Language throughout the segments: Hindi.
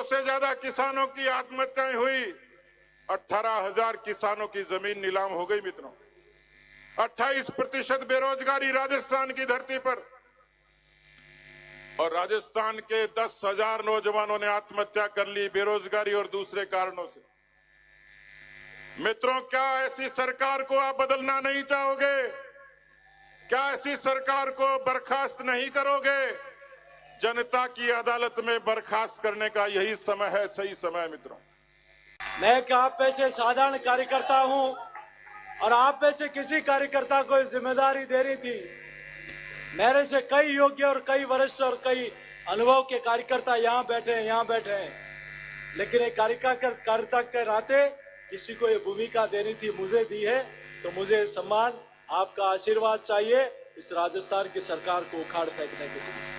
से ज्यादा किसानों की आत्महत्याएं हुई। 18,000 किसानों की जमीन नीलाम हो गई मित्रों। 28% बेरोजगारी राजस्थान की धरती पर, और राजस्थान के 10,000 नौजवानों ने आत्महत्या कर ली बेरोजगारी और दूसरे कारणों से। मित्रों, क्या ऐसी सरकार को आप बदलना नहीं चाहोगे? क्या ऐसी सरकार को बर्खास्त नहीं करोगे? जनता की अदालत में बर्खास्त करने का यही समय है, सही समय है मित्रों। मैं आप में से साधारण कार्यकर्ता हूं और आप में से किसी कार्यकर्ता को जिम्मेदारी देनी थी। मेरे से कई योग्य और कई वरिष्ठ और कई अनुभव के कार्यकर्ता यहाँ बैठे हैं, लेकिन एक कार्यकर्ता के नाते किसी को ये भूमिका देनी थी, मुझे दी है, तो मुझे सम्मान, आपका आशीर्वाद चाहिए इस राजस्थान की सरकार को उखाड़ फेंकने के लिए।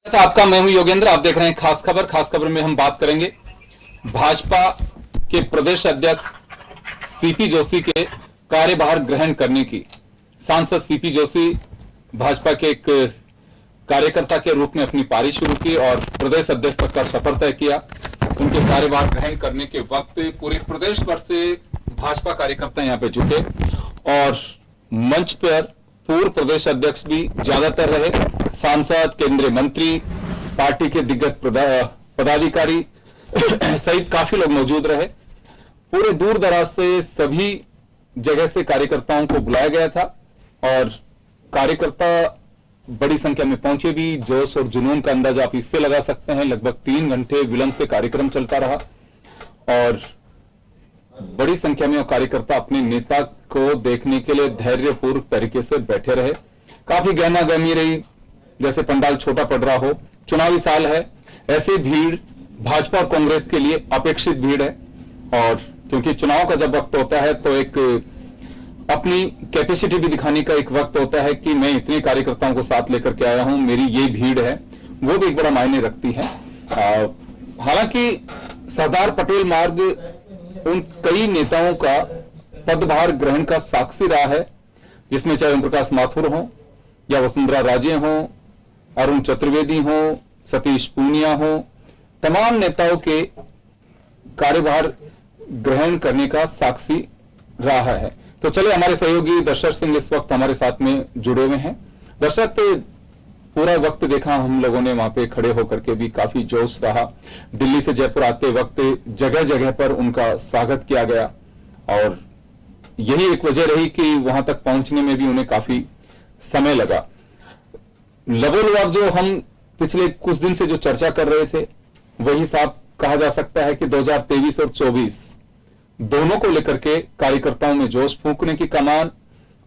आपका मैं हूं योगेंद्र, आप देख रहे हैं खास खबर। खास खबर में हम बात करेंगे भाजपा के प्रदेश अध्यक्ष सीपी जोशी के कार्यभार ग्रहण करने की। सांसद सीपी जोशी भाजपा के एक कार्यकर्ता के रूप में अपनी पारी शुरू की और प्रदेश अध्यक्ष तक का सफर तय किया। उनके कार्यभार ग्रहण करने के वक्त पूरे प्रदेश भर से भाजपा कार्यकर्ता यहां पे जुटे और मंच पर पूर्व प्रदेश अध्यक्ष भी ज्यादातर रहे, सांसद, केंद्रीय मंत्री, पार्टी के दिग्गज पदाधिकारी सहित काफी लोग मौजूद रहे। पूरे दूर दराज से सभी जगह से कार्यकर्ताओं को बुलाया गया था और कार्यकर्ता बड़ी संख्या में पहुंचे भी। जोश और जुनून का अंदाजा आप इससे लगा सकते हैं। लगभग 3 घंटे विलंब से कार्यक्रम चलता रहा और बड़ी संख्या में कार्यकर्ता अपने नेता को देखने के लिए धैर्यपूर्वक तरीके से बैठे रहे। काफी गहमा गहमी रही, जैसे पंडाल छोटा पड़ रहा हो। चुनावी साल है, ऐसी भीड़ भाजपा और कांग्रेस के लिए अपेक्षित भीड़ है और क्योंकि चुनाव का जब वक्त होता है तो एक अपनी कैपेसिटी भी दिखाने का एक वक्त होता है कि मैं इतने कार्यकर्ताओं को साथ लेकर के आया हूं, मेरी ये भीड़ है, वो भी एक बड़ा मायने रखती है। हालांकि सरदार पटेल मार्ग उन कई नेताओं का पदभार ग्रहण का साक्षी रहा है, जिसमें चाहे ओम प्रकाश माथुर हो या वसुंधरा राजे हो, अरुण चतुर्वेदी हो, सतीश पूनिया हो, तमाम नेताओं के कार्यभार ग्रहण करने का साक्षी रहा है। तो चलिए, हमारे सहयोगी दशरथ सिंह इस वक्त हमारे साथ में जुड़े हुए हैं। दशरथ, पूरा वक्त देखा हम लोगों ने, वहां पे खड़े होकर के भी काफी जोश रहा। दिल्ली से जयपुर आते वक्त जगह जगह पर उनका स्वागत किया गया और यही एक वजह रही कि वहां तक पहुंचने में भी उन्हें काफी समय लगा। लबोलबाब जो हम पिछले कुछ दिन से जो चर्चा कर रहे थे, वही साफ कहा जा सकता है कि 2023 और 24 दोनों को लेकर के कार्यकर्ताओं में जोश फूंकने की कमान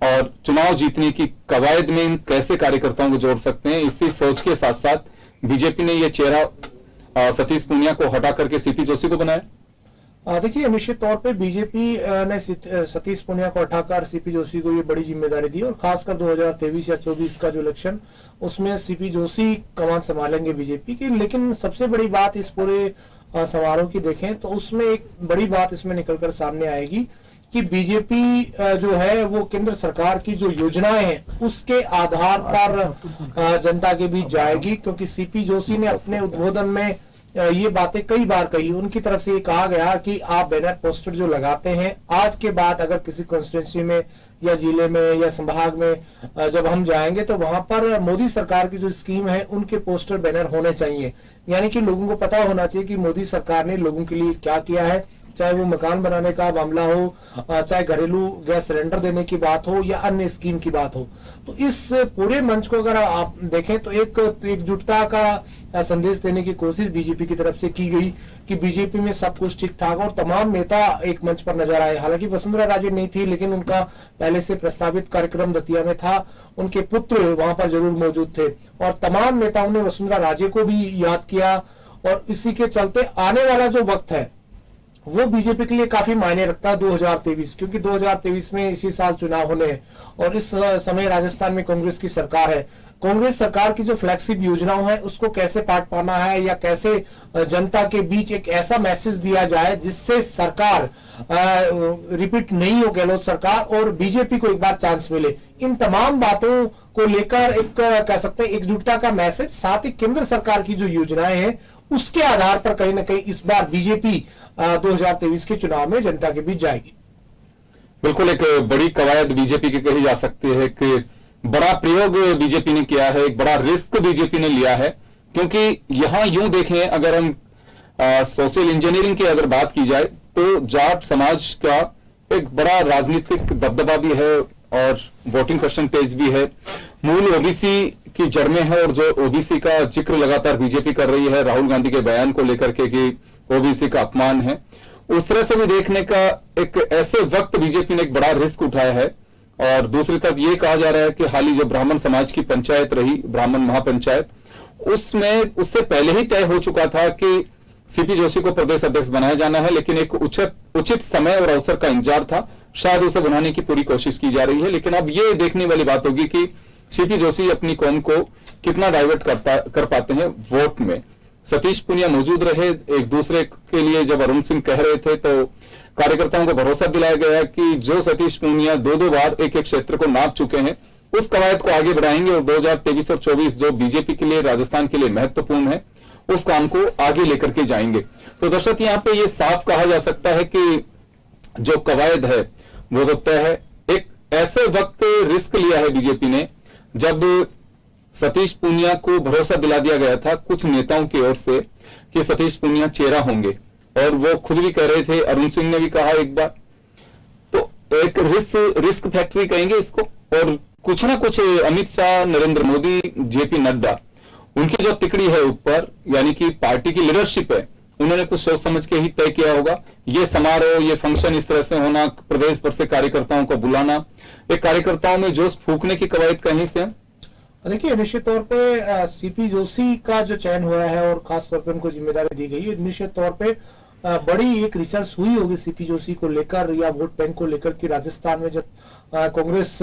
और चुनाव जीतने की कवायद में कैसे कार्यकर्ताओं को जोड़ सकते हैं, इसी सोच के साथ साथ बीजेपी ने यह चेहरा सतीश पूनिया को हटा करके सीपी जोशी को बनाया। देखिए, निश्चित तौर पे बीजेपी ने सतीश पूनिया को हटाकर सीपी जोशी को ये बड़ी जिम्मेदारी दी और खासकर 2023 या 24 का जो इलेक्शन, उसमें सीपी जोशी कमान संभालेंगे बीजेपी की। लेकिन सबसे बड़ी बात इस पूरे समारोह की देखें तो उसमें एक बड़ी बात इसमें निकलकर सामने आएगी कि बीजेपी जो है वो केंद्र सरकार की जो योजनाएं हैं उसके आधार पर जनता के बीच जाएगी, क्योंकि सीपी जोशी ने अपने उद्बोधन में ये बातें कई बार कही। उनकी तरफ से ये कहा गया कि आप बैनर पोस्टर जो लगाते हैं, आज के बाद अगर किसी कॉन्स्टिट्यूंसी में या जिले में या संभाग में जब हम जाएंगे तो वहां पर मोदी सरकार की जो स्कीम है उनके पोस्टर बैनर होने चाहिए। यानी कि लोगों को पता होना चाहिए कि मोदी सरकार ने लोगों के लिए क्या किया है, चाहे वो मकान बनाने का मामला हो, चाहे घरेलू गैस सिलेंडर देने की बात हो या अन्य स्कीम की बात हो। तो इस पूरे मंच को अगर आप देखें तो एक एकजुटता का संदेश देने की कोशिश बीजेपी की तरफ से की गई कि बीजेपी में सब कुछ ठीक ठाक और तमाम नेता एक मंच पर नजर आए। हालांकि वसुंधरा राजे नहीं थी, लेकिन उनका पहले से प्रस्तावित कार्यक्रम दतिया में था, उनके पुत्र वहां पर जरूर मौजूद थे और तमाम नेताओं ने वसुंधरा राजे को भी याद किया। और इसी के चलते आने वाला जो वक्त है वो बीजेपी के लिए काफी मायने रखता है 2023, क्योंकि 2023 में इसी साल चुनाव होने हैं और इस समय राजस्थान में कांग्रेस की सरकार है। कांग्रेस सरकार की जो फ्लैगशिप योजनाओं है उसको कैसे पाट पाना है या कैसे जनता के बीच एक ऐसा मैसेज दिया जाए जिससे सरकार रिपीट नहीं हो गहलोत सरकार और बीजेपी को एक बार चांस मिले। इन तमाम बातों को लेकर एक कह सकते हैं एकजुटता का मैसेज, साथ ही केंद्र सरकार की जो योजनाएं हैं उसके आधार पर कहीं ना कहीं इस बार बीजेपी 2023 के चुनाव में जनता के बीच जाएगी। बिल्कुल एक बड़ी कवायद बीजेपी की कही जा सकती है कि बड़ा प्रयोग बीजेपी ने किया है, एक बड़ा रिस्क बीजेपी ने लिया है, क्योंकि यहां यूं देखें अगर हम सोशल इंजीनियरिंग की अगर बात की जाए तो जाट समाज का एक बड़ा राजनीतिक दबदबा भी है और वोटिंग परसेंटेज भी है, मूल ओबीसी की जड़ में है और जो ओबीसी का जिक्र लगातार बीजेपी कर रही है राहुल गांधी के बयान को लेकर के कि ओबीसी का अपमान है, उस तरह से भी देखने का एक ऐसे वक्त बीजेपी ने एक बड़ा रिस्क उठाया है। और दूसरी तरफ ये कहा जा रहा है कि हाल ही जो ब्राह्मण समाज की पंचायत रही, ब्राह्मण महापंचायत, उसमें उससे पहले ही तय हो चुका था कि सीपी जोशी को प्रदेश अध्यक्ष बनाया जाना है, लेकिन एक उचित समय और अवसर का इंतजार था, शायद उसे बनाने की पूरी कोशिश की जा रही है। लेकिन अब ये देखने वाली बात होगी कि सीपी जोशी अपनी कौम को कितना डाइवर्ट कर पाते हैं वोट में। सतीश पुनिया मौजूद रहे, एक दूसरे के लिए जब अरुण सिंह कह रहे थे तो कार्यकर्ताओं को भरोसा दिलाया गया कि जो सतीश पुनिया दो बार एक क्षेत्र को नाप चुके हैं उस कवायद को आगे बढ़ाएंगे और 2023 और 24 जो बीजेपी के लिए, राजस्थान के लिए महत्वपूर्ण है, उस काम को आगे लेकर के जाएंगे। तो दर्शक यहाँ पे ये साफ कहा जा सकता है कि जो कवायद है वो तो तय है। एक ऐसे वक्त रिस्क लिया है बीजेपी ने जब सतीश पूनिया को भरोसा दिला दिया गया था कुछ नेताओं की ओर से कि सतीश पूनिया चेहरा होंगे, और वो खुद भी कह रहे थे, अरुण सिंह ने भी कहा एक बार, तो एक रिस्क फैक्ट्री कहेंगे इसको। और कुछ ना कुछ अमित शाह, नरेंद्र मोदी, जेपी नड्डा, उनकी जो तिकड़ी है ऊपर, यानी कि पार्टी की लीडरशिप है, उन्होंने कुछ सोच समझ के ही तय किया होगा। ये समारोह, ये फंक्शन इस तरह से होना, प्रदेश भर से कार्यकर्ताओं को बुलाना, एक कार्यकर्ताओं में जोश फूकने की कवायद कहीं से। देखिए, निश्चित तौर पे सीपी जोशी का जो चयन हुआ है और खास तौर पे उनको जिम्मेदारी दी गई है, निश्चित तौर पे बड़ी एक रिसर्च हुई होगी सीपी जोशी को लेकर या वोट बैंक को लेकर कि राजस्थान में जब कांग्रेस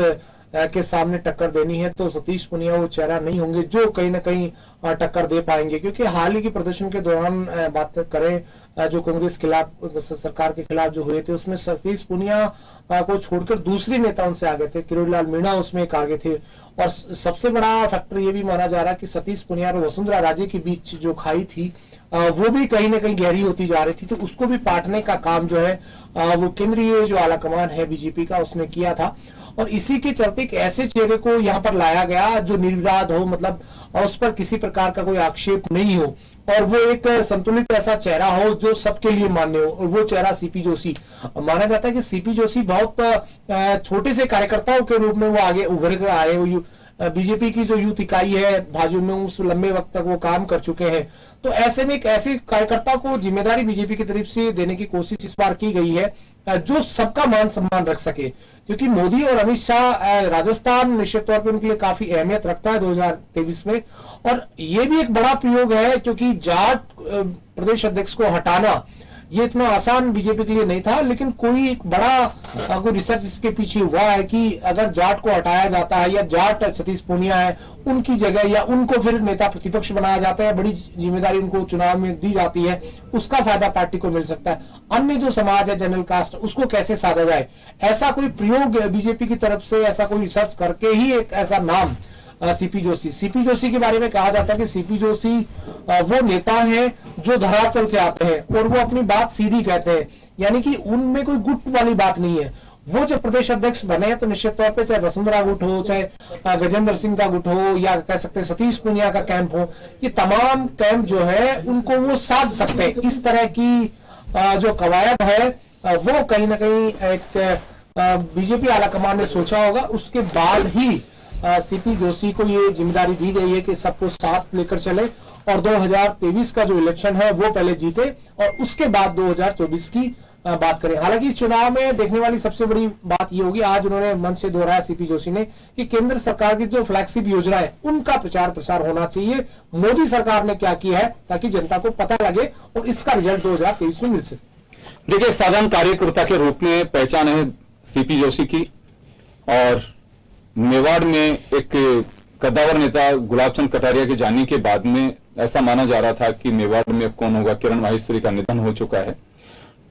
के सामने टक्कर देनी है तो सतीश पुनिया वो चेहरा नहीं होंगे जो कहीं ना कहीं टक्कर दे पाएंगे। क्योंकि हाल ही के प्रदर्शन के दौरान बात करें जो कांग्रेस खिलाफ, सरकार के खिलाफ जो हुए थे, उसमें सतीश पुनिया को छोड़कर दूसरे नेता उनसे आगे थे, किरोड़ीलाल मीणा उसमें एक आगे थे। और सबसे बड़ा फैक्टर ये भी माना जा रहा है कि सतीश पुनिया और वसुंधरा राजे के बीच जो खाई थी वो भी कहीं ना कहीं गहरी होती जा रही थी, तो उसको भी पाटने का काम जो है वो केंद्रीय जो आलाकमान है बीजेपी का उसने किया था। और इसी के चलते एक ऐसे चेहरे को यहाँ पर लाया गया जो निर्विवाद हो, मतलब उस पर किसी प्रकार का कोई आक्षेप नहीं हो और वो एक संतुलित ऐसा चेहरा हो जो सबके लिए मान्य हो, और वो चेहरा सीपी जोशी माना जाता है कि सीपी जोशी बहुत छोटे से कार्यकर्ताओं के रूप में वो आगे उभर कर आए हुए बीजेपी की जो यूथ इकाई है भाजपा में उस लंबे वक्त तक वो काम कर चुके हैं। तो ऐसे में एक ऐसे कार्यकर्ता को जिम्मेदारी बीजेपी की तरफ से देने की कोशिश इस बार की गई है जो सबका मान सम्मान रख सके, क्योंकि मोदी और अमित शाह राजस्थान निश्चित तौर पर उनके लिए काफी अहमियत रखता है 2023 में। और ये भी एक बड़ा प्रयोग है क्योंकि जाट प्रदेश अध्यक्ष को हटाना ये इतना आसान बीजेपी के लिए नहीं था, लेकिन कोई एक बड़ा कोई रिसर्च इसके पीछे हुआ है कि अगर जाट को हटाया जाता है या जाट सतीश पूनिया है उनकी जगह या उनको फिर नेता प्रतिपक्ष बनाया जाता है, बड़ी जिम्मेदारी उनको चुनाव में दी जाती है, उसका फायदा पार्टी को मिल सकता है। अन्य जो समाज है जनरल कास्ट उसको कैसे साधा जाए, ऐसा कोई प्रयोग बीजेपी की तरफ से ऐसा कोई रिसर्च करके ही एक ऐसा नाम सीपी जोशी के बारे में कहा जाता है कि सीपी जोशी वो नेता हैं जो धरातल से आते हैं और वो अपनी बात सीधी कहते हैं, यानी कि उनमें कोई गुट वाली बात नहीं है। वो जब प्रदेश अध्यक्ष बने तो निश्चित तौर पे चाहे वसुंधरा गुट हो, चाहे गजेंद्र सिंह का गुट हो या कह सकते हैं सतीश पुनिया का कैंप हो, ये तमाम कैंप जो है उनको वो साध सकते हैं। इस तरह की जो कवायद है वो कहीं ना कहीं एक बीजेपी आलाकमान ने सोचा होगा, उसके बाद ही सीपी जोशी को ये जिम्मेदारी दी गई है कि सबको साथ लेकर चले और 2023 का जो इलेक्शन है वो पहले जीते और उसके बाद 2024 की बात करें। हालांकि इस चुनाव में देखने वाली सबसे बड़ी बात ये होगी, आज उन्होंने मन से दोहराया सीपी जोशी ने कि केंद्र सरकार की जो फ्लैगशिप योजना है उनका प्रचार प्रसार होना चाहिए, मोदी सरकार ने क्या किया है ताकि जनता को पता लगे और इसका रिजल्ट 2023 में मिल सके। देखिए, एक साधारण कार्यकर्ता के रूप में पहचान है सीपी जोशी की, और मेवाड़ में एक कद्दावर नेता गुलाब चंद कटारिया के जाने के बाद में ऐसा माना जा रहा था कि मेवाड़ में अब कौन होगा, किरण माहेश्वरी का निधन हो चुका है।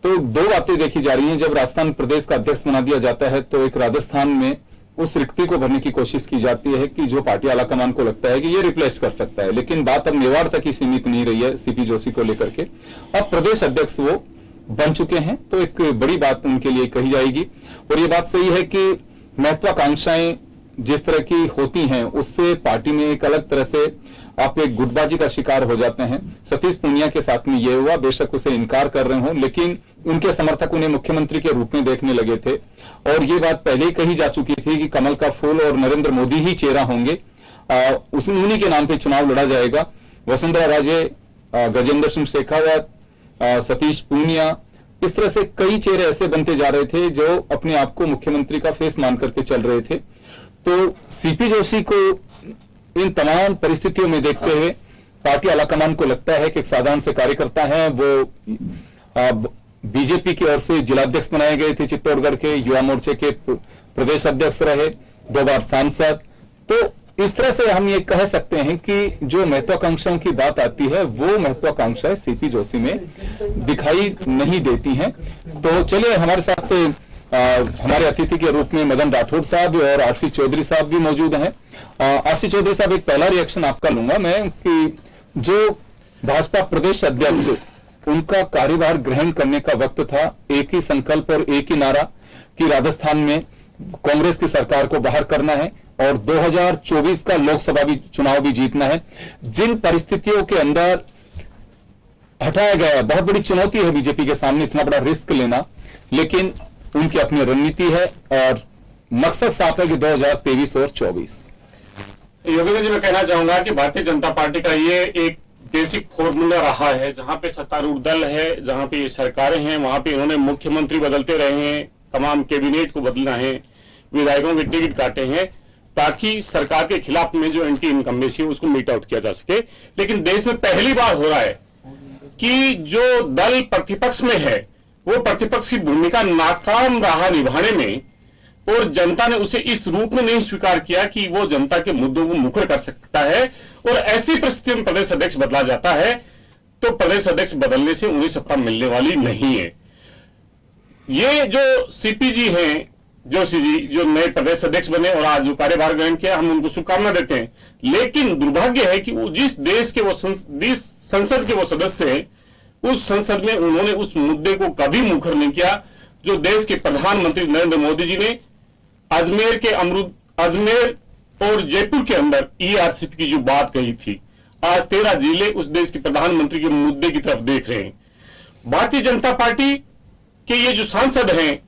तो दो बातें देखी जा रही हैं। जब राजस्थान प्रदेश का अध्यक्ष बना दिया जाता है तो एक राजस्थान में उस रिक्ति को भरने की कोशिश की जाती है कि जो पार्टी आलाकमान को लगता है कि ये रिप्लेस कर सकता है। लेकिन बात अब मेवाड़ तक ही सीमित नहीं रही है सीपी जोशी को लेकर के, अब प्रदेश अध्यक्ष वो बन चुके हैं, तो एक बड़ी बात उनके लिए कही जाएगी। और ये बात सही है कि महत्वाकांक्षाएं जिस तरह की होती हैं उससे पार्टी में एक अलग तरह से आप एक गुटबाजी का शिकार हो जाते हैं। सतीश पूनिया के साथ में ये हुआ, बेशक उसे इनकार कर रहे हो, लेकिन उनके समर्थक उन्हें मुख्यमंत्री के रूप में देखने लगे थे। और ये बात पहले ही कही जा चुकी थी कि कमल का फूल और नरेंद्र मोदी ही चेहरा होंगे, उन्हीं के नाम पे चुनाव लड़ा जाएगा। वसुंधरा राजे, गजेंद्र सिंह शेखावत, सतीश पूनिया, इस तरह से कई चेहरे ऐसे बनते जा रहे थे जो अपने आप को मुख्यमंत्री का फेस मान करके चल रहे थे। तो सीपी जोशी को इन तमाम परिस्थितियों में देखते हुए पार्टी आलाकमान को लगता है कि एक साधारण से कार्यकर्ता हैं, वो बीजेपी की ओर से जिलाध्यक्ष बनाए गए थे, चित्तौड़गढ़ के युवा मोर्चे के प्रदेश अध्यक्ष रहे, 2 बार सांसद। तो इस तरह से हम ये कह सकते हैं कि जो महत्वाकांक्षाओं की बात आती है वो महत्वाकांक्षाएं सीपी जोशी में दिखाई नहीं देती हैं। तो चलिए, हमारे साथ हमारे अतिथि के रूप में मदन राठौड़ साहब और आरसी चौधरी साहब भी मौजूद हैं। आरसी चौधरी साहब, एक पहला रिएक्शन आपका लूंगा मैं कि जो भाजपा प्रदेश अध्यक्ष उनका कार्यभार ग्रहण करने का वक्त था, एक ही संकल्प और एक ही नारा कि राजस्थान में कांग्रेस की सरकार को बाहर करना है और 2024 का लोकसभा भी चुनाव भी जीतना है। जिन परिस्थितियों के अंदर हटाया गया, बहुत बड़ी चुनौती है बीजेपी के सामने इतना बड़ा रिस्क लेना, लेकिन उनकी अपनी रणनीति है और मकसद साफ है कि 2023 और 24। योगेंद्र जी, मैं कहना चाहूंगा कि भारतीय जनता पार्टी का ये एक बेसिक फॉर्मूला रहा है। जहां पे सत्तारूढ़ दल है, जहां पे ये सरकारें हैं, वहां पे इन्होंने मुख्यमंत्री बदलते रहे हैं, तमाम कैबिनेट को बदलना है, विधायकों के टिकट काटे हैं ताकि सरकार के खिलाफ में जो एंटी इनकम्बेंसी है उसको मीट आउट किया जा सके। लेकिन देश में पहली बार हो रहा है कि जो दल प्रतिपक्ष में है वो प्रतिपक्ष की भूमिका नाकाम रहा निभाने में, और जनता ने उसे इस रूप में नहीं स्वीकार किया कि वो जनता के मुद्दों को मुखर कर सकता है। और ऐसी परिस्थिति में प्रदेश अध्यक्ष बदला जाता है तो प्रदेश अध्यक्ष बदलने से उन्हें सत्ता मिलने वाली नहीं है। ये जो सीपी जी हैं, जोशी जी, जो नए प्रदेश अध्यक्ष बने और आज जो कार्यभार ग्रहण किया, हम उनको शुभकामना देते हैं। लेकिन दुर्भाग्य है कि जिस देश के वो संसद के वो सदस्य हैं, उस संसद में उन्होंने उस मुद्दे को कभी मुखर नहीं किया जो देश के प्रधानमंत्री नरेंद्र मोदी जी ने अजमेर और जयपुर के अंदर ईआरसीपी की जो बात कही थी। आज 13 जिले उस देश के प्रधानमंत्री के मुद्दे की तरफ देख रहे हैं। भारतीय जनता पार्टी के ये जो सांसद हैं,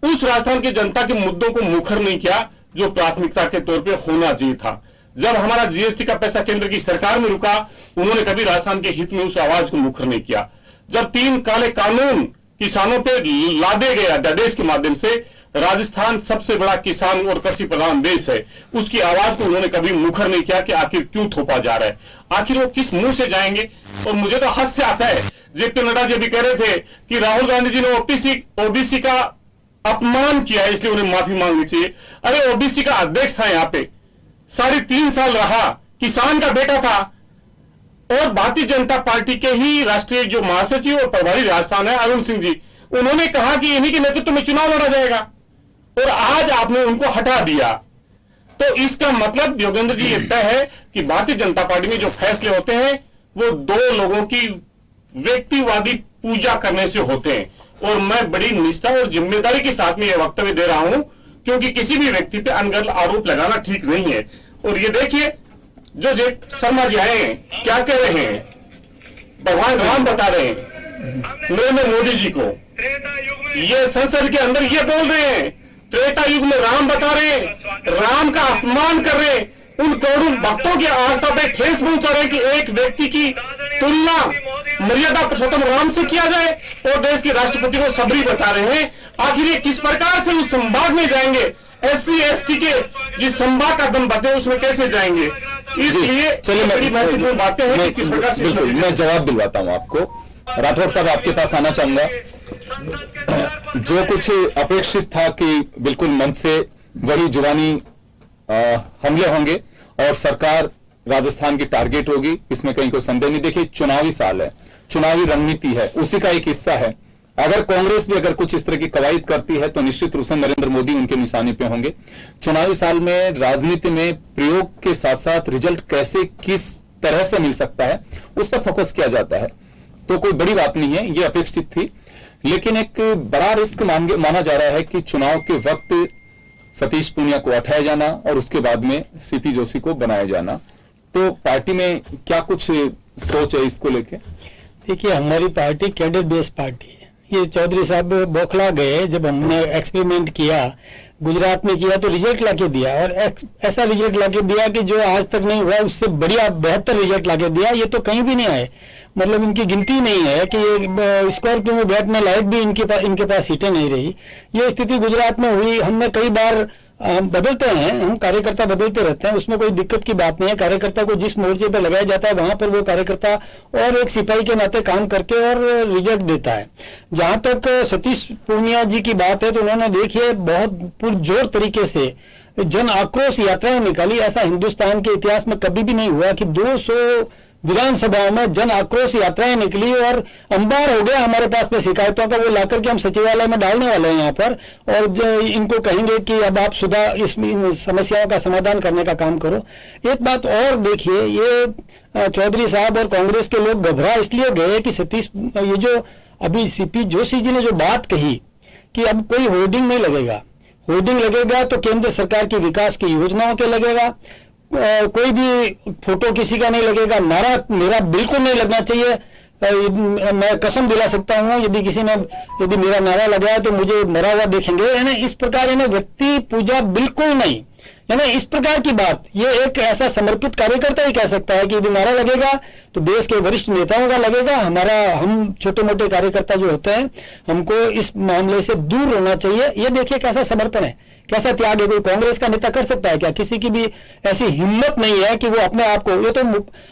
उस राजस्थान की जनता के मुद्दों को मुखर नहीं किया जो प्राथमिकता के तौर पे होना चाहिए था। जब हमारा जीएसटी का पैसा केंद्र की सरकार में रुका, उन्होंने कभी राजस्थान के हित में उस आवाज को मुखर नहीं किया। जब 3 काले कानून किसानों पे लादे गए अध्यादेश के माध्यम से, राजस्थान सबसे बड़ा किसान और कृषि प्रधान देश है, उसकी आवाज को उन्होंने कभी मुखर नहीं किया कि आखिर क्यों थोपा जा रहा है, आखिर वो किस मुंह से जाएंगे। और मुझे तो हद से आता है, जेपी नड्डा जी भी कह रहे थे कि राहुल गांधी जी ने ओबीसी का अपमान किया है इसलिए उन्हें माफी मांगनी चाहिए। अरे ओबीसी का अध्यक्ष था यहाँ पे, 3.5 साल रहा, किसान का बेटा था, और भारतीय जनता पार्टी के ही राष्ट्रीय जो महासचिव और प्रभारी राजस्थान है अरुण सिंह जी, उन्होंने कहा कि इन्हीं के नेतृत्व में चुनाव लड़ा जाएगा, और आज आपने उनको हटा दिया। तो इसका मतलब योगेंद्र जी ये तय है कि भारतीय जनता पार्टी में जो फैसले होते हैं वो 2 लोगों की व्यक्तिवादी पूजा करने से होते हैं। और मैं बड़ी निष्ठा और जिम्मेदारी के साथ में यह वक्तव्य दे रहा हूं, क्योंकि किसी भी व्यक्ति पे अनगढ़ आरोप लगाना ठीक नहीं है। और ये देखिए, जो जे शर्मा जी आए हैं, क्या कह रहे हैं, भगवान राम बता रहे हैं नरेंद्र मोदी जी को, ये संसद के अंदर ये बोल रहे हैं, त्रेता युग में राम बता रहे हैं, राम का अपमान कर रहे हैं, उन करोड़ों भक्तों की आस्था पे ठेस पहुंचा रहे हैं कि एक व्यक्ति की तुलना मर्यादा पुरुषोत्तम राम से किया जाए, और देश के राष्ट्रपति को सबरी बता रहे हैं। आखिर ये किस प्रकार से उस संवाद में जाएंगे, SC/ST के जिस संवाद का दम बते उसमें कैसे जाएंगे। इसलिए चलिए, बड़ी महत्वपूर्ण बातें हैं कि किस प्रकार से। बिल्कुल, मैं जवाब दिलवाता हूं आपको। राठौड़ साहब आपके पास आना चाहूंगा। जो कुछ अपेक्षित था कि बिल्कुल मन से वही जुबानी हमले होंगे और सरकार राजस्थान की टारगेट होगी, इसमें कहीं कोई संदेह नहीं। देखिए चुनावी साल है, चुनावी रणनीति है, उसी का एक हिस्सा है। अगर कांग्रेस भी अगर कुछ इस तरह की कवायद करती है तो निश्चित रूप से नरेंद्र मोदी उनके निशाने पे होंगे। चुनावी साल में राजनीति में प्रयोग के साथ साथ रिजल्ट कैसे किस तरह से मिल सकता है उस पर फोकस किया जाता है, तो कोई बड़ी बात नहीं है, ये अपेक्षित थी। लेकिन एक बड़ा रिस्क माना जा रहा है कि चुनाव के वक्त सतीश पूनिया को हटाया जाना और उसके बाद में सीपी जोशी को बनाया जाना, तो पार्टी में क्या कुछ सोच है इसको लेके? देखिए, हमारी पार्टी कैडर बेस्ड पार्टी है। ये चौधरी साहब बौखला गए जब हमने एक्सपेरिमेंट किया, गुजरात में किया तो रिजल्ट लाके दिया, और ऐसा रिजल्ट लाके दिया कि जो आज तक नहीं हुआ, उससे बढ़िया बेहतर रिजल्ट लाके दिया। ये तो कहीं भी नहीं आए, मतलब इनकी गिनती नहीं है कि ये स्कॉर्पियो में बैठने लायक भी इनके पास सीटें नहीं रही। ये स्थिति गुजरात में हुई। हमने कई बार बदलते हैं, हम कार्यकर्ता बदलते रहते हैं, उसमें कोई दिक्कत की बात नहीं है। कार्यकर्ता को जिस मोर्चे पर लगाया जाता है वहां पर वो कार्यकर्ता और एक सिपाही के नाते काम करके और रिजल्ट देता है। जहां तक सतीश पूनिया जी की बात है तो उन्होंने देखिए बहुत पुरजोर तरीके से जन आक्रोश यात्राएं निकाली। ऐसा हिंदुस्तान के इतिहास में कभी भी नहीं हुआ कि 200 विधानसभाओं में जन आक्रोश यात्राएं निकली और अंबार हो गया हमारे पास में शिकायतों का। वो लाकर के हम सचिवालय में डालने वाले हैं यहाँ पर, और इनको कहेंगे कि अब आप इन समस्याओं का समाधान करने का काम करो। एक बात और देखिए, ये चौधरी साहब और कांग्रेस के लोग घबरा इसलिए गए कि सतीश, ये जो अभी सीपी जोशी जी ने जो बात कही कि अब कोई होर्डिंग नहीं लगेगा, होर्डिंग लगेगा तो केंद्र सरकार की विकास की योजनाओं के लगेगा, कोई भी फोटो किसी का नहीं लगेगा, नारा मेरा बिल्कुल नहीं लगना चाहिए। मैं कसम दिला सकता हूं यदि मेरा नारा लगाया तो मुझे मरा हुआ देखेंगे। यानी इस प्रकार इन्हें व्यक्ति पूजा बिल्कुल नहीं, यानी इस प्रकार की बात ये एक ऐसा समर्पित कार्यकर्ता ही कह सकता है कि यदि नारा लगेगा तो देश के वरिष्ठ नेताओं का लगेगा। हम छोटे मोटे कार्यकर्ता जो होते हैं, हमको इस मामले से दूर रहना चाहिए। ये देखिए कैसा समर्पण है, कैसा त्याग है। कोई कांग्रेस का नेता कर सकता है क्या? किसी की भी ऐसी हिम्मत नहीं है कि वो अपने आप को, ये तो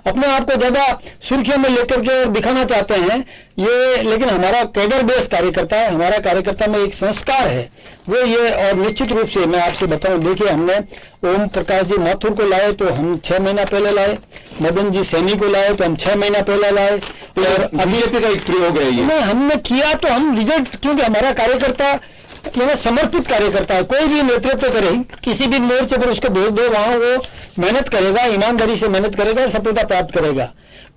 अपने आप को ज्यादा सुर्खियों में लेकर के और दिखाना चाहते हैं ये। लेकिन हमारा कैडर बेस कार्यकर्ता है, हमारा कार्यकर्ता में एक संस्कार है वो ये। और निश्चित रूप से मैं आपसे बताऊं, देखिए हमने ओम प्रकाश जी माथुर को लाए तो हम 6 महीना पहले लाए, मदन जी सैनी को लाए तो हम 6 महीना पहले लाए, और बीजेपी का एक प्रयोग है ये। नहीं, हमने किया तो हम रिजल्ट, क्योंकि हमारा कार्यकर्ता समर्पित कार्यकर्ता है। कोई भी नेतृत्व करे, किसी भी मोर्चे पर उसको भेज दो, वहां वो मेहनत करेगा, ईमानदारी से मेहनत करेगा और सफलता प्राप्त करेगा।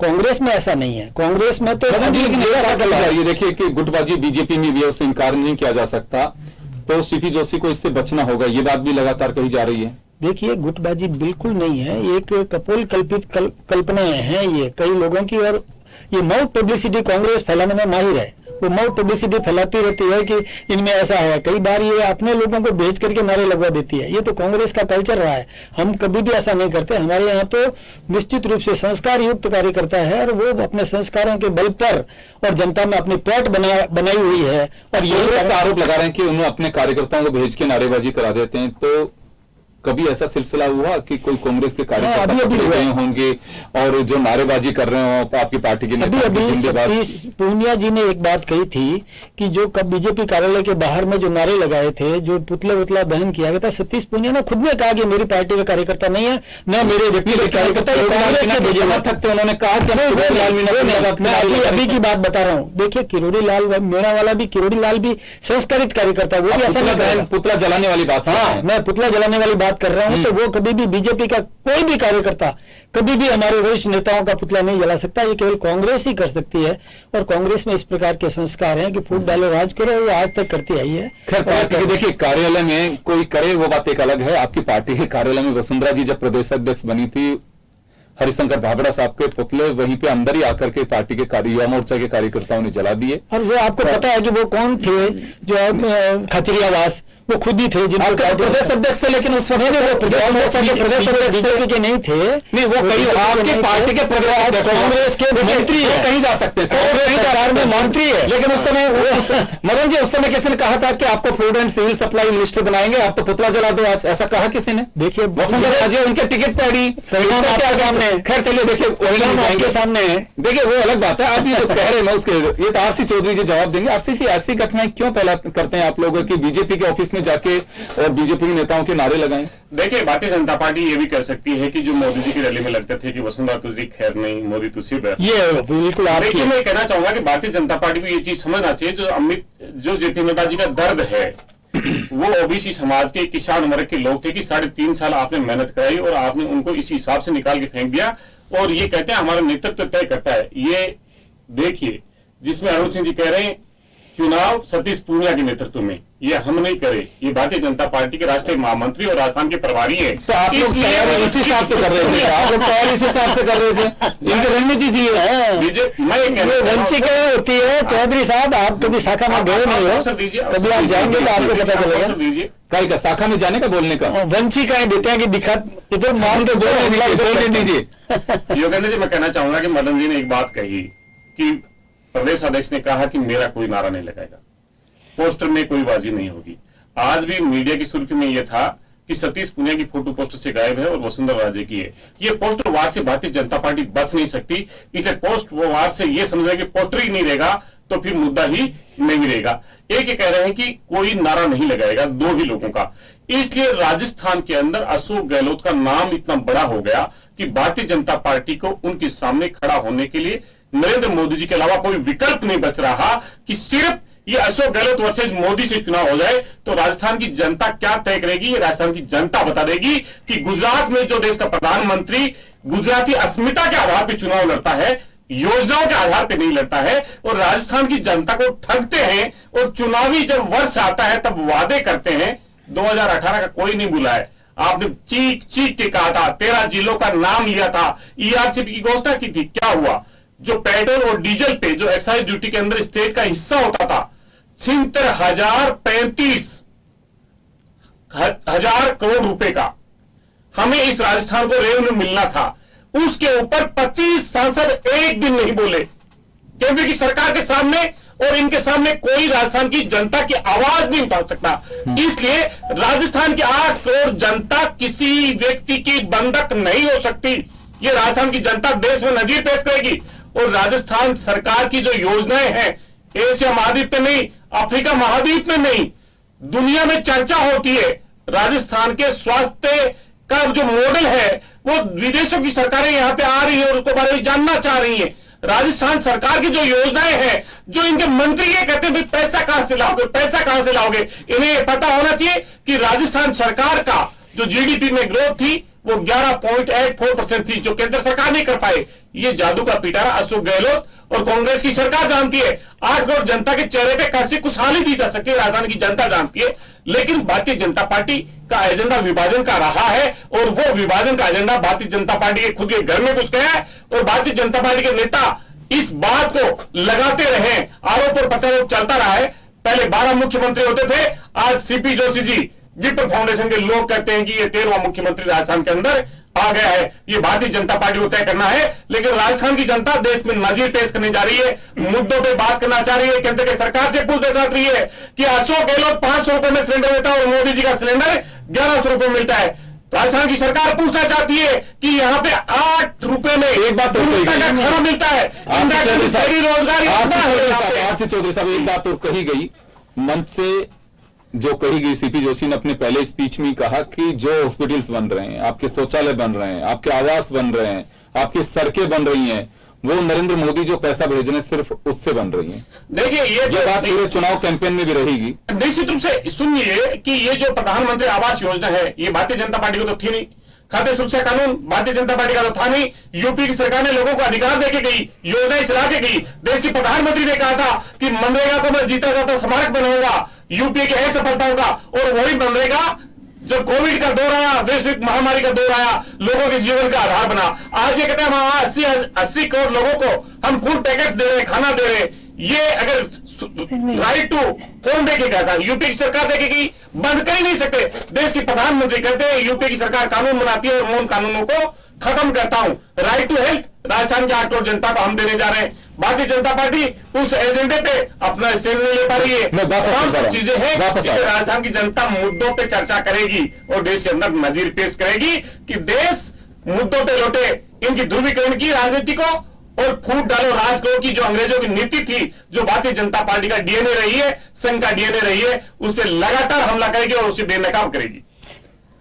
कांग्रेस में ऐसा नहीं है। कांग्रेस में तो ये देखिए कि गुटबाजी बीजेपी में भी है, उससे इनकार नहीं किया जा सकता, तो सीपी जोशी को इससे बचना होगा, ये बात भी लगातार कही जा रही है। देखिए, गुटबाजी बिल्कुल नहीं है, एक कपोल कल्पित कल्पनाएं हैं ये कई लोगों की, और ये माउथ पब्लिसिटी कांग्रेस फैलाने में माहिर है। वो माउथ पब्लिसिटी फैलाती रहती है कि इनमें ऐसा है। कई बार ये अपने लोगों को भेज करके नारे लगवा देती है। ये तो कांग्रेस का कल्चर रहा है, हम कभी भी ऐसा नहीं करते। हमारे यहाँ तो निश्चित रूप से संस्कार युक्त कार्यकर्ता है, और वो अपने संस्कारों के बल पर और जनता में अपनी पैठ बनाई हुई है। और ये आरोप लगा रहे हैं कि उन्होंने अपने कार्यकर्ताओं को भेज के नारेबाजी करा देते हैं, तो कभी ऐसा सिलसिला हुआ कि कोई कांग्रेस के कार्यकर्ता पकड़े गए होंगे और जो नारेबाजी कर रहे हो आपकी पार्टी के नेता? अभी सतीश पूनिया जी ने एक बात कही थी कि जो कब बीजेपी कार्यालय के बाहर में जो नारे लगाए थे, जो पुतला दहन किया गया था, सतीश पूनिया ने खुद ने कहा कि मेरी पार्टी का कार्यकर्ता नहीं है, न मेरे व्यक्तिगत कार्यकर्ता, कांग्रेस के समर्थक थे। उन्होंने कहा कि अभी की बात बता रहा हूँ। देखिए, किरोड़ी लाल मीणा वाला भी, किरोड़ी लाल भी संस्कारित कार्यकर्ता, वो भी ऐसा पुतला जलाने वाली बात। हाँ, मैं पुतला जलाने वाली बात कर रहा हूं, तो वो कभी भी बीजेपी का कोई भी कार्यकर्ता कभी भी हमारे वरिष्ठ नेताओं का पुतला नहीं जला सकता। ये केवल कांग्रेस ही कर सकती है, और कांग्रेस में इस प्रकार के संस्कार हैं कि फूट डालो राज करो, वो आज तक करती आई है। खैर, पार्टी के देखिए कार्यालय में कोई करे वो बात एक अलग है। आपकी पार्टी के कार्यालय में वसुंधरा जी जब प्रदेश अध्यक्ष बनी थी, हरिशंकर भाबड़ा साहब के पुतले वहीं पे अंदर ही आकर के पार्टी के युवा मोर्चा के कार्यकर्ताओं ने जला दिए। और वो आपको पता है कि वो कौन थे, जो खचरियावास, वो खुद ही थे जिनको आपके प्रदेश अध्यक्ष थे, लेकिन उस वक्त वो प्रदेश मोर्चा के प्रदेश अध्यक्ष बीजेपी के नहीं थे। नहीं, वो कहीं आपके पार्टी के प्रदेश अध्यक्ष, कांग्रेस के मंत्री है, कहीं जा सकते हैं, सरकार में मंत्री है। लेकिन उस समय मदन जी, उस समय किसी ने कहा था कि आपको food and civil supply minister बनाएंगे, आप तो पुतला जला दो आज, ऐसा कहा किसी ने? देखिए वसुंधरा राजे उनके टिकट पड़ी, परिणाम आपके सामने। खैर चलिए, देखिए परिणाम आपके सामने है। देखिए वो अलग बात है, आप ये जो कह रहे हैं ना उसके, ये तो आरसी चौधरी जी जवाब देंगे। आरसी जी, ऐसी घटनाएं क्यों पहला करते हैं आप लोग कि बीजेपी के ऑफिस में जाके और बीजेपी के नेताओं के नारे लगाएं? देखिए, भारतीय जनता पार्टी ये भी कर सकती है कि जो मोदी जी की रैली में लगते थे कि वसुंधरा तुझी खैर नहीं, मोदी तुझी बैठ, ये बिल्कुल आपकी। लेकिन मैं कहना चाहूंगा कि भारतीय जनता पार्टी को ये चीज समझना चाहिए, जो जेपी नड्डा जी का दर्द है, वो ओबीसी समाज के किसान वर्ग के लोग थे कि 3.5 साल आपने मेहनत कराई और आपने उनको इस हिसाब से निकाल के फेंक दिया, और ये कहते हैं हमारा नेतृत्व तय करता है। ये देखिए, जिसमें अरुण सिंह जी कह रहे हैं चुनाव सतीश पूनिया के नेतृत्व में, ये हम नहीं करे, ये भारतीय जनता पार्टी के राष्ट्रीय महामंत्री और राजस्थान के प्रभारी हैं। तो आप लोग तैयारी इसी हिसाब से कर रहे थे, आप लोग तैयारी इसी हिसाब से कर रहे थे, इनकी रणनीति थी। मैं वंचिका होती है चौधरी साहब, आप कभी शाखा में गए नहीं हो, कभी आप जाएंगे तो आपको पता चलेगा। दीजिए का शाखा में जाने का, बोलने का वंचिकाएं देते हैं कि दिखा, इधर मान तो बोलने दीजिए। योगेंद्र जी, मैं कहना चाहूंगा कि मदन जी ने एक बात कही कि प्रदेश अध्यक्ष ने कहा कि मेरा कोई नारा नहीं लगाएगा, पोस्टर में कोई बाजी नहीं होगी। आज भी मीडिया की सुर्खी में यह था कि सतीश पूनिया की फोटो पोस्टर से गायब है और वसुंधरा राजे की है। ये पोस्टर वार से भारतीय जनता पार्टी बच नहीं सकती, इसलिए पोस्ट वार से ये समझ रहे कि पोस्टर ही नहीं रहेगा तो फिर मुद्दा ही नहीं रहेगा। एक ये कह रहे हैं कि कोई नारा नहीं लगाएगा, 2 ही लोगों का। इसलिए राजस्थान के अंदर अशोक गहलोत का नाम इतना बड़ा हो गया कि भारतीय जनता पार्टी को उनके सामने खड़ा होने के लिए नरेंद्र मोदी जी के अलावा कोई विकल्प नहीं बच रहा कि सिर्फ ये अशोक गहलोत वर्सेज मोदी से चुनाव हो जाए तो राजस्थान की जनता क्या तय करेगी, ये राजस्थान की जनता बता देगी कि गुजरात में जो देश का प्रधानमंत्री गुजराती अस्मिता के आधार पर चुनाव लड़ता है, योजनाओं के आधार पर नहीं लड़ता है, और राजस्थान की जनता को ठगते हैं, और चुनावी जब वर्ष आता है तब वादे करते हैं। 2018 का कोई नहीं भूला है, आपने चीख चीख के कहा था, 13 जिलों का नाम लिया था, ईआरसीपी की घोषणा की थी, क्या हुआ? जो पेट्रोल और डीजल पे जो एक्साइज ड्यूटी के अंदर स्टेट का हिस्सा होता था 76,035 करोड़ रुपए का हमें इस राजस्थान को रेवेन्यू मिलना था, उसके ऊपर 25 सांसद एक दिन नहीं बोले, क्योंकि की सरकार के सामने और इनके सामने कोई राजस्थान की जनता की आवाज नहीं उठा सकता। इसलिए राजस्थान की 8 करोड़ जनता किसी व्यक्ति की बंधक नहीं हो सकती। ये राजस्थान की जनता देश में नजीर पेश करेगी, और राजस्थान सरकार की जो योजनाएं हैं एशिया महाद्वीप में नहीं, अफ्रीका महाद्वीप में नहीं, दुनिया में चर्चा होती है। राजस्थान के स्वास्थ्य का जो मॉडल है वो विदेशों की सरकारें यहां पे आ रही है और उसको बारे में जानना चाह रही हैं। राजस्थान सरकार की जो योजनाएं हैं, जो इनके मंत्री ये कहते हैं पैसा कहां से लाओगे, पैसा कहां से लाओगे, इन्हें पता होना चाहिए कि राजस्थान सरकार का जो जीडीपी में ग्रोथ थी वो 11.84% थी, जो केंद्र सरकार नहीं कर पाए। ये जादू का पिटारा अशोक गहलोत और कांग्रेस की सरकार जानती है। 8 करोड़ जनता के चेहरे पे कैसे खुशहाली दी जा सकती है, राजधानी की जनता जानती है। लेकिन भारतीय जनता पार्टी का एजेंडा विभाजन का रहा है, और वो विभाजन का एजेंडा भारतीय जनता पार्टी के खुद के घर में घुस गया है, और भारतीय जनता पार्टी के नेता इस बात को लगाते रहे, आरोप और प्रत्यारोप चलता रहा है। पहले 12 मुख्यमंत्री होते थे, आज CP Joshi ji zipper foundation के लोग कहते हैं कि ये 13वां मुख्यमंत्री राजस्थान के अंदर आ गया है। ये भारतीय जनता पार्टी को तय करना है, लेकिन राजस्थान की जनता देश में नजीर पेश करने जा रही है, मुद्दों पे बात करना चाह रही है, केंद्र की सरकार से पूछना चाह रही है कि अशोक गहलोत 500 रुपए में सिलेंडर देता है और मोदी जी का सिलेंडर 1100 रुपए मिलता है। राजस्थान की सरकार पूछना चाहती है कि यहाँ पे 8 रुपए में एक बात और कही का खाना मिलता है, रोजगार। आरसी चौधरी साहब, एक बात और कही गई, मंच से जो कही गई, सीपी जोशी ने अपने पहले स्पीच में कहा कि जो हॉस्पिटल्स बन रहे हैं, आपके शौचालय बन रहे हैं, आपके आवास बन रहे हैं, आपकी सड़कें बन रही हैं, वो नरेंद्र मोदी जो पैसा भेज रहे हैं सिर्फ उससे बन रही है। देखिए ये बात पूरे चुनाव कैंपेन में भी रहेगी। निश्चित रूप से सुनिए कि ये जो प्रधानमंत्री आवास योजना है, ये भारतीय जनता पार्टी को तो थी नहीं। खाद्य सुरक्षा कानून भारतीय जनता पार्टी का तो था नहीं। यूपी की सरकार ने लोगों को अधिकार देके गई, योजनाएं चला के गई। देश के प्रधानमंत्री ने कहा था कि मनरेगा को मैं जीता जाता स्मारक बनाऊंगा यूपीए की असफलताओं का, और वही मनरेगा जब कोविड का दौर आया, वैश्विक महामारी का दौर आया, लोगों के जीवन का आधार बना। आज ये कहते हैं हम 80 करोड़ लोगों को हम फूड पैकेट्स दे रहे हैं, खाना दे रहे हैं। ये अगर राइट टू कौन देखेगा था? यूपी की सरकार देखेगी, बंद कर ही नहीं सकते। देश के प्रधानमंत्री कहते हैं यूपी की सरकार कानून बनाती है और उन कानूनों को खत्म करता हूं। राइट टू हेल्थ राजस्थान की 8 करोड़ जनता को हम देने जा रहे हैं। भारतीय जनता पार्टी उस एजेंडे पे अपना स्टैंड नहीं ले पा रही है। तमाम सब चीजें हैं राजस्थान की जनता मुद्दों पे चर्चा करेगी और देश के अंदर नजीर पेश करेगी कि देश मुद्दों पे लौटे। इनकी ध्रुवीकरण की राजनीति को और फूट डालो राज को की जो अंग्रेजों की नीति थी, जो भारतीय जनता पार्टी का डीएनए रही है, संघ का डीएनए रही है, उस पर लगातार हमला करेगी और उसे बेनकाब करेगी।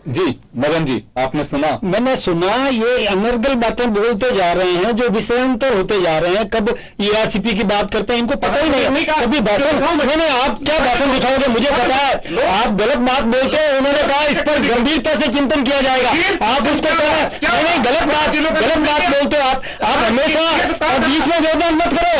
जी मदन जी, आपने सुना? मैंने सुना, ये अनर्गल बातें बोलते जा रहे हैं जो विषयांतर होते जा रहे हैं। कब ईआरसीपी की बात करते हैं, इनको पता ही नहीं। कभी भाषण मैंने, आप क्या भाषण दिखाओगे? मुझे पता है आप गलत बात बोलते हैं। उन्होंने कहा इस पर गंभीरता से चिंतन किया जाएगा। आप उसको नहीं, गलत बात बोलते हो आप हमेशा। और बीच में व्यवधान मत करो।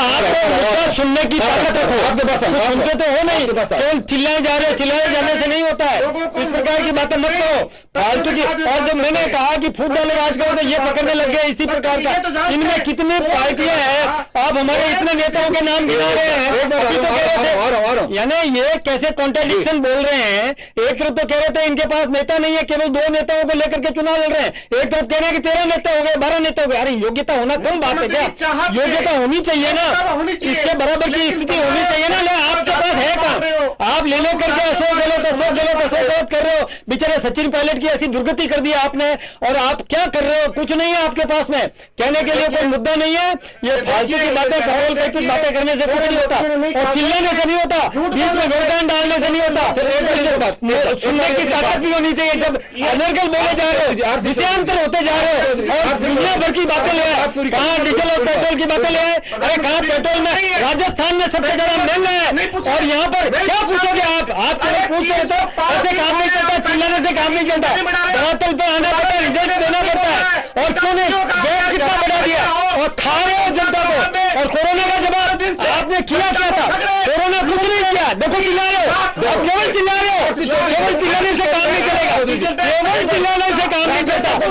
आपको सुनने की ताकत रखो। आपके पास सुनते तो हो नहीं, केवल चिल्लाए जा रहे हो। चिल्लाए जाने से नहीं होता है। इस प्रकार की बातें मत करो फालतू की। और जब मैंने कहा कि फूट डालो राज करो, तो ये पकड़ने लग गए इसी प्रकार का। इनमें कितनी पार्टियां हैं? आप हमारे इतने नेताओं के नाम गिना रहे हैं। अभी तो कह रहे थे, यानी ये कैसे कॉन्ट्रडिक्शन बोल रहे हैं। एक तरफ तो कह रहे थे इनके पास नेता नहीं है, केवल 2 नेताओं को लेकर के चुनाव लड़ रहे हैं। एक तरफ कह रहे हैं कि 13 नेता हो गए, 12 नेता हो गए। अरे योग्यता होना कम बात है क्या? योग्यता होनी चाहिए ना, इसके बराबर की स्थिति होनी चाहिए ना। ले आपके पास है काम, आप ले लो करके अशोक गलत कर रहे हो। बेचारे सचिन पायलट की ऐसी दुर्गति कर दी आपने, और आप क्या कर रहे हो? कुछ नहीं है आपके पास में, कहने के लिए कोई मुद्दा नहीं है। ये फालतू की बातें, खरोल करके बातें करने से कुछ नहीं होता, और चिल्लाने से नहीं होता, बीच में व्यवधान डालने से नहीं होता। सुनने की ताकत भी होनी चाहिए। जब अनर्गल बोले जा रहे हो, विषयांतर होते जा रहे हो, और दुनिया भर की बातें ले आए। कहाँ डीजल और पेट्रोल की बातें ले आए? अरे कहाँ पेट्रोल में राजस्थान में सबसे ज्यादा महंगा है, और यहाँ पर क्या पूछोगे आप केवल पूछते हो। तो ऐसे काम नहीं चलता, चिल्लाने से काम नहीं चलता। धरातल पे आना पड़ता है, रिजल्ट देना पड़ता है। और क्यों नहीं, गैस कितना बढ़ा दिया और खा रहे हो जनता को। और कोरोना का जवाब आपने किया क्या था? कोरोना कुछ नहीं किया। देखो चिल्ला रहे हो, आप केवल चिल्ला रहे हो। केवल चिल्लाने से काम नहीं चलेगा, केवल चिल्लाने से काम नहीं चलता। सुन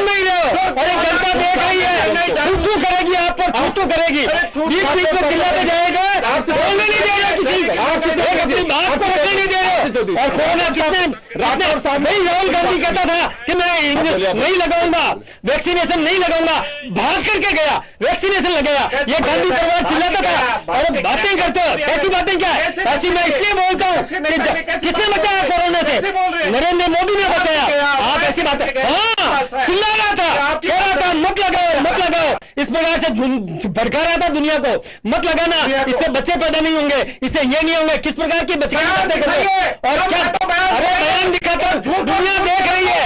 नहीं रहे हो। अरे जनता देख रही है, थू करेगी आप पर, थू करेगी। बीच में चिल्लाते जाएगा, बोलने नहीं दे रहे किसी अपनी बात को रखने नहीं दे रहे। और कोरोना कितने नहीं, राहुल गांधी कहता था कि मैं नहीं लगाऊंगा, वैक्सीनेशन नहीं लगाऊंगा, भाग करके गया, वैक्सीनेशन लगाया। ये गांधी परिवार चिल्लाता था। और बातें करते हो, ऐसी बातें क्या है? ऐसी मैं इसलिए बोलता हूँ कि किसने बचाया कोरोना से? नरेंद्र मोदी ने बचाया। आप ऐसी बातें, हाँ चिल्ला रहा था, कह रहा था मत लगाओ, इस प्रकार से भड़का रहा था दुनिया को, मत लगाना, इससे बच्चे पैदा नहीं होंगे, इससे ये नहीं होंगे। किस प्रकार की बच्चे की बातें कर रहे हो? और क्या? अरे बयान दिखाता, दुनिया देख रही है,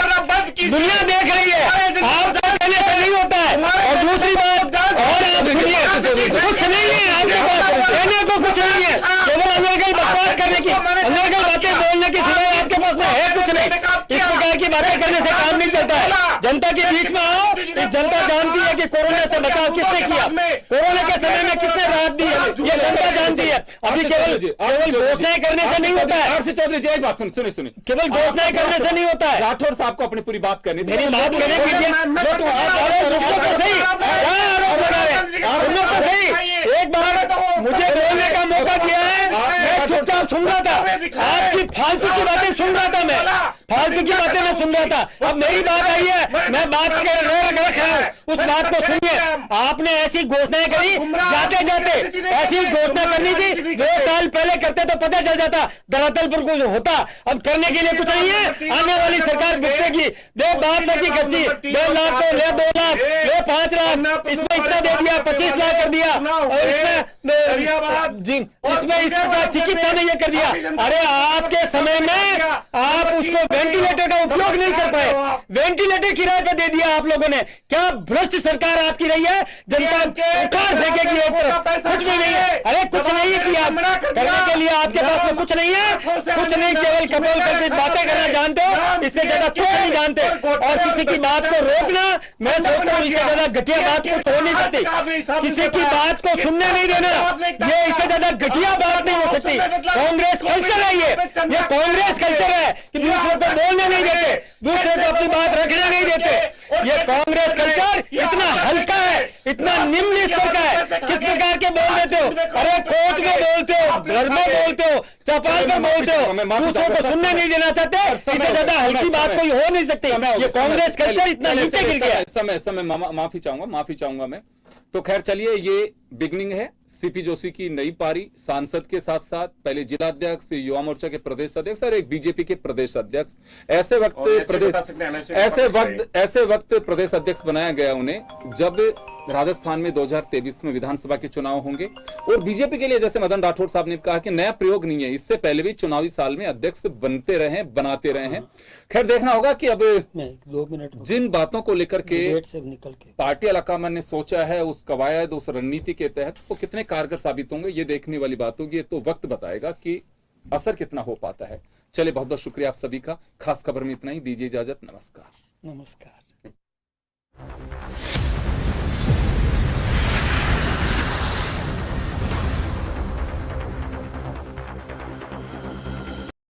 दुनिया देख रही है। आप कहने से नहीं होता है। और दूसरी बात, और आप सुनिए, कुछ नहीं है आपके पास, कहने को कुछ नहीं है, केवल अनर्गल बकवास करने की, अनर्गल बातें बोलने की सिवाय आपके पास में है कुछ नहीं। इस प्रकार की बातें करने से काम नहीं चलता है। जनता के बीच में आओ। इस जनता जानती है कि कोरोना से बचाव किसने किया, कोरोना के समय में किसने राहत दी है, ये जनता जानती है। अभी केवल घोषणाएं करने से नहीं होता है। आरसी चौधरी जी एक बात सुनिए, केवल घोषणाएं करने से नहीं होता है। राठौर साहब को अपनी पूरी बात करनी, मेरी बात करने के लिए तो सही, आरोप लगा रहे तो सही। एक बार मुझे बोलने का मौका दिया है, मैं चुपचाप सुन रहा था। आपकी फालतू की बातें सुन रहा था, मैं फालतू की बातें मैं सुन रहा था। अब मेरी बात आई है, मैं बात कर रहा हूं, उस बात को सुनिए। आपने ऐसी घोषणाएं करी, जाते जाते ऐसी घोषणा करनी थी 2 साल पहले करते तो पता चल जाता, धरातल पर कुछ होता। अब करने के लिए कुछ नहीं है। आने वाली सरकार बिकतेगी, दे बात नहीं खर्ची, 1.5 लाख को ले 2 लाख, ले 5 लाख, इसमें इतना दे दिया, 25 लाख कर दिया। और इसमें जी, इसमें इस प्रकार चिकित्सा ने ये कर दिया। अरे आपके समय में आप उसको वेंटिलेटर का उपयोग नहीं कर पाए, वेंटिलेटर किराए पे दे दिया आप लोगों ने। क्या भ्रष्ट सरकार आपकी रही है? जनता उखाड़ फेंकेगी एक तरफ, कुछ भी नहीं है। अरे कुछ नहीं किया करने के लिए, आपके पास में कुछ नहीं है, कुछ नहीं, केवल कपोल करके बातें करना जानते हो, इससे ज्यादा कुछ नहीं जानते। और किसी की बात को रोकना, मैं सोचता हूँ इससे ज्यादा घटिया बात कुछ हो नहीं सकती। किसी की बात को सुनने नहीं देना, ये इससे ज्यादा घटिया बात नहीं हो सकती। कांग्रेस कल्चर है, ये कांग्रेस कल्चर है कि दूसरे को बोलने नहीं देते, दूसरे को अपनी बात रखने नहीं देते। ये कांग्रेस कल्चर इतना हल्का है इतना निम्न स्तर का है, किस प्रकार के बोल देते हो? अरे कोर्ट में बोलते हो, घर में बोलते हो, चौपाल पर बोलते हो, दूसरों को सुनने नहीं देना चाहते, इससे ज्यादा हल्की बात कोई हो नहीं सकती। ये कांग्रेस कल्चर इतना नीचे गिर गया। समय माफी चाहूंगा मैं। तो खैर चलिए, ये बिगनिंग है सीपी जोशी की नई पारी, सांसद के साथ साथ पहले जिला अध्यक्ष, फिर युवा मोर्चा के प्रदेश अध्यक्ष और एक बीजेपी के प्रदेश अध्यक्ष। ऐसे वक्त प्रदेश अध्यक्ष बनाया गया उन्हें जब राजस्थान में 2023 में विधानसभा के चुनाव होंगे। और बीजेपी के लिए, जैसे मदन राठौड़ साहब ने कहा, कि नया प्रयोग नहीं है, इससे पहले भी चुनावी साल में अध्यक्ष बनते रहे, बनाते रहे हैं। खैर देखना होगा कि अब 2 मिनट जिन बातों को लेकर के गेट से निकल के पार्टी अलाकामन ने सोचा है, उस कवायद, उस रणनीति के तहत वो कितने कारगर साबित होंगे, ये देखने वाली बात होगी। ये तो वक्त बताएगा कि असर कितना हो पाता है। चलिए, बहुत बहुत शुक्रिया आप सभी का। खास खबर में इतना ही, दीजिए इजाजत। नमस्कार।